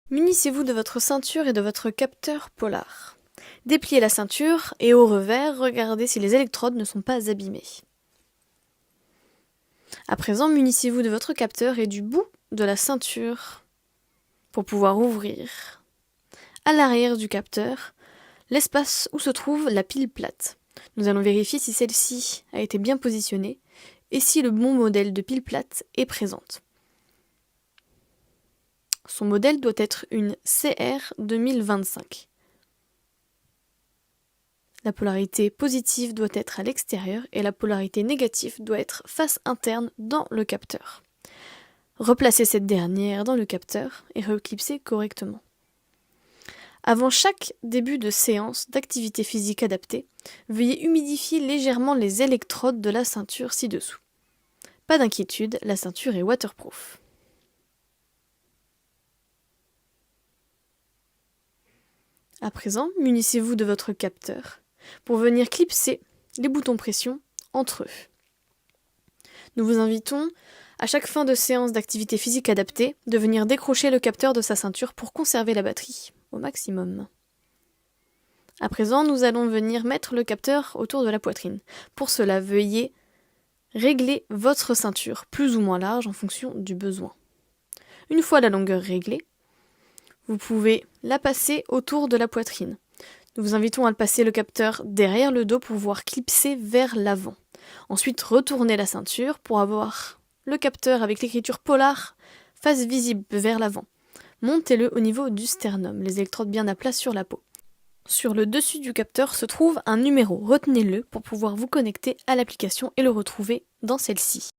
Munissez-vous de votre ceinture et de votre capteur polar. Dépliez la ceinture et au revers, regardez si les électrodes ne sont pas abîmées. À présent, munissez-vous de votre capteur et du bout de la ceinture pour pouvoir ouvrir, à l'arrière du capteur, l'espace où se trouve la pile plate. Nous allons vérifier si celle-ci a été bien positionnée et si le bon modèle de pile plate est présente. Son modèle doit être une CR 2025. La polarité positive doit être à l'extérieur et la polarité négative doit être face interne dans le capteur. Replacez cette dernière dans le capteur et reclipsez correctement. Avant chaque début de séance d'activité physique adaptée, veuillez humidifier légèrement les électrodes de la ceinture ci-dessous. Pas d'inquiétude, la ceinture est waterproof. À présent, munissez-vous de votre capteur pour venir clipser les boutons pression entre eux. Nous vous invitons, à chaque fin de séance d'activité physique adaptée, de venir décrocher le capteur de sa ceinture pour conserver la batterie au maximum. À présent, nous allons venir mettre le capteur autour de la poitrine. Pour cela, veuillez régler votre ceinture plus ou moins large en fonction du besoin. Une fois la longueur réglée, vous pouvez la passer autour de la poitrine. Nous vous invitons à passer le capteur derrière le dos pour pouvoir clipser vers l'avant. Ensuite, retournez la ceinture pour avoir le capteur avec l'écriture polar face visible vers l'avant. Montez-le au niveau du sternum, les électrodes bien à plat sur la peau. Sur le dessus du capteur se trouve un numéro. Retenez-le pour pouvoir vous connecter à l'application et le retrouver dans celle-ci.